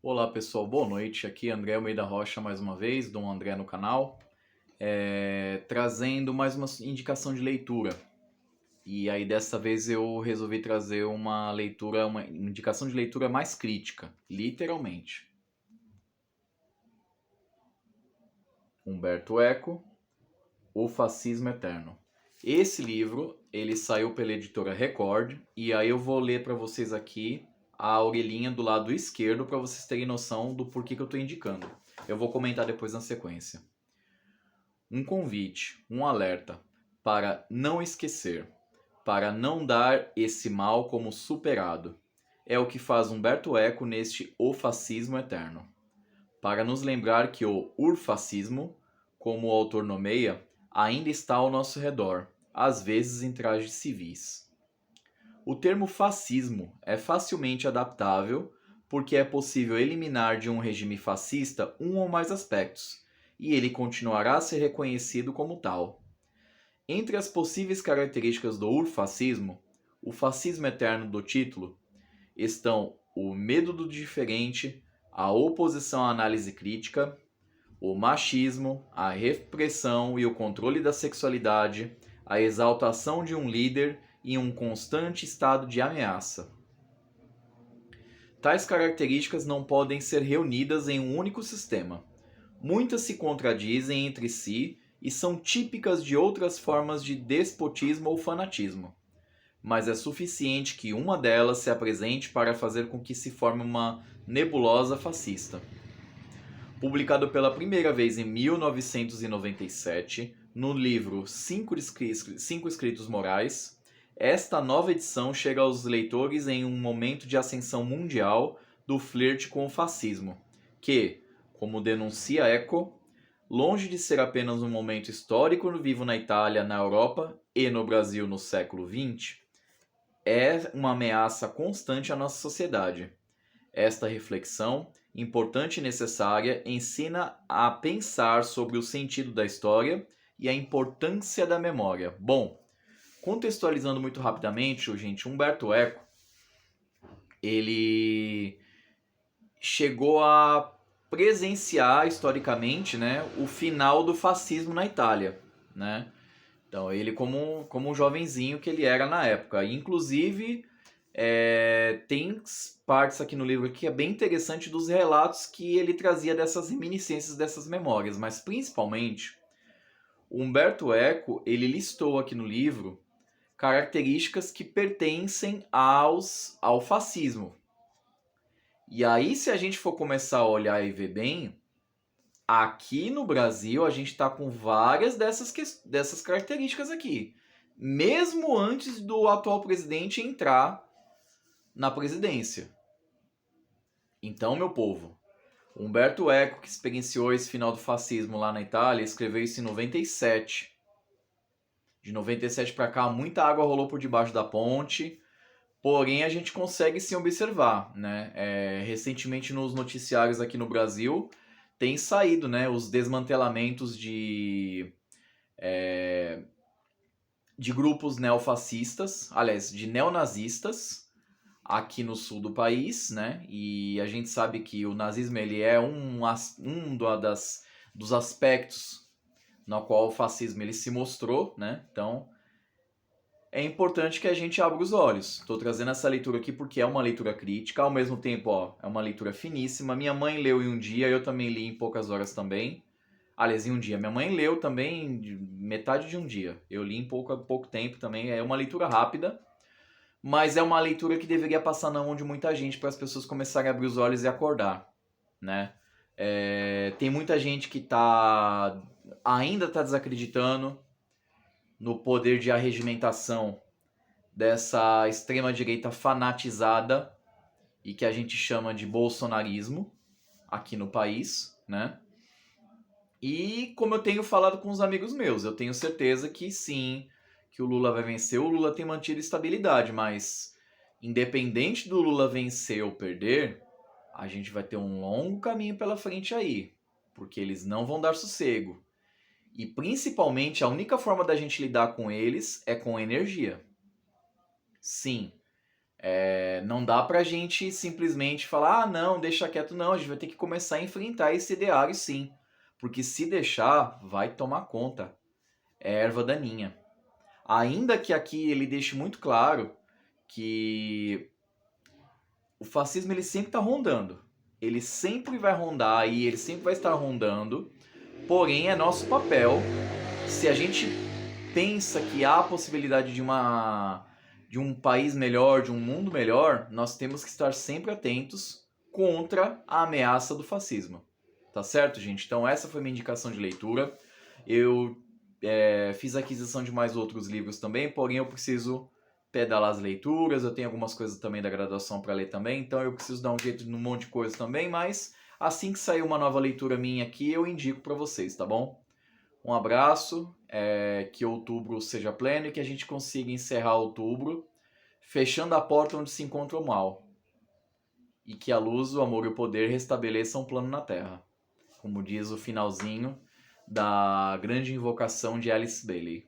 Olá pessoal, boa noite. Aqui é André Almeida Rocha mais uma vez, Dom André no canal, trazendo mais uma indicação de leitura. E aí dessa vez eu resolvi trazer uma leitura, uma indicação de leitura mais crítica, literalmente. Humberto Eco, O Fascismo Eterno. Esse livro, ele saiu pela editora Record, e aí eu vou ler para vocês aqui a orelhinha do lado esquerdo para vocês terem noção do porquê que eu estou indicando. Eu vou comentar depois na sequência. Um convite, um alerta para não esquecer, para não dar esse mal como superado. É o que faz Humberto Eco neste O Fascismo Eterno. Para nos lembrar que o urfascismo, como o autor nomeia, ainda está ao nosso redor, às vezes em trajes civis. O termo fascismo é facilmente adaptável porque é possível eliminar de um regime fascista um ou mais aspectos, e ele continuará a ser reconhecido como tal. Entre as possíveis características do urfascismo, o fascismo eterno do título, estão o medo do diferente, a oposição à análise crítica, o machismo, a repressão e o controle da sexualidade, a exaltação de um líder e um constante estado de ameaça. Tais características não podem ser reunidas em um único sistema. Muitas se contradizem entre si e são típicas de outras formas de despotismo ou fanatismo, mas é suficiente que uma delas se apresente para fazer com que se forme uma nebulosa fascista. Publicado pela primeira vez em 1997, no livro Cinco Escritos Morais, esta nova edição chega aos leitores em um momento de ascensão mundial do flerte com o fascismo, que, como denuncia Eco, longe de ser apenas um momento histórico vivo na Itália, na Europa e no Brasil no século XX, é uma ameaça constante à nossa sociedade. Esta reflexão, importante e necessária, ensina a pensar sobre o sentido da história e a importância da memória. Bom, contextualizando muito rapidamente, gente, Humberto Eco, ele chegou a presenciar historicamente, né, o final do fascismo na Itália, né? Então ele como um jovenzinho que ele era na época. Inclusive tem partes aqui no livro que é bem interessante dos relatos que ele trazia dessas reminiscências, dessas memórias, mas principalmente o Humberto Eco ele listou aqui no livro características que pertencem ao fascismo. E aí, se a gente for começar a olhar e ver bem, aqui no Brasil a gente está com várias dessas características aqui. Mesmo antes do atual presidente entrar na presidência. Então, meu povo, Humberto Eco, que experienciou esse final do fascismo lá na Itália, escreveu isso em 97. De 97 para cá, muita água rolou por debaixo da ponte. Porém, a gente consegue sim observar, né? Recentemente nos noticiários aqui no Brasil tem saído, né, os desmantelamentos de grupos neofascistas, aliás, de neonazistas aqui no sul do país, né? E a gente sabe que o nazismo ele é dos aspectos no qual o fascismo ele se mostrou, né? Então é importante que a gente abra os olhos. Estou trazendo essa leitura aqui porque é uma leitura crítica, ao mesmo tempo, ó, é uma leitura finíssima. Minha mãe leu em um dia, eu também li em poucas horas também. Aliás, em um dia. Minha mãe leu também metade de um dia. Eu li em pouco tempo também. É uma leitura rápida, mas é uma leitura que deveria passar na mão de muita gente para as pessoas começarem a abrir os olhos e acordar, né? Tem muita gente que ainda está desacreditando no poder de arregimentação dessa extrema-direita fanatizada e que a gente chama de bolsonarismo aqui no país, né? E como eu tenho falado com os amigos meus, eu tenho certeza que sim, que o Lula vai vencer. O Lula tem mantido estabilidade, mas independente do Lula vencer ou perder, a gente vai ter um longo caminho pela frente aí, porque eles não vão dar sossego. E principalmente a única forma da gente lidar com eles é com energia. Sim, Não dá pra gente simplesmente falar, ah, não, deixa quieto, não. A gente vai ter que começar a enfrentar esse ideário, sim. Porque se deixar, vai tomar conta. É erva daninha. Ainda que aqui ele deixe muito claro que o fascismo ele sempre está rondando. Ele sempre vai rondar e ele sempre vai estar rondando. Porém, é nosso papel, se a gente pensa que há a possibilidade de um país melhor, de um mundo melhor, nós temos que estar sempre atentos contra a ameaça do fascismo. Tá certo, gente? Então essa foi minha indicação de leitura. Eu fiz aquisição de mais outros livros também, porém eu preciso pedalar as leituras, eu tenho algumas coisas também da graduação para ler também, então eu preciso dar um jeito num monte de coisa também, mas assim que sair uma nova leitura minha aqui, eu indico para vocês, tá bom? Um abraço, que outubro seja pleno e que a gente consiga encerrar outubro fechando a porta onde se encontra o mal. E que a luz, o amor e o poder restabeleçam um plano na Terra. Como diz o finalzinho da grande invocação de Alice Bailey.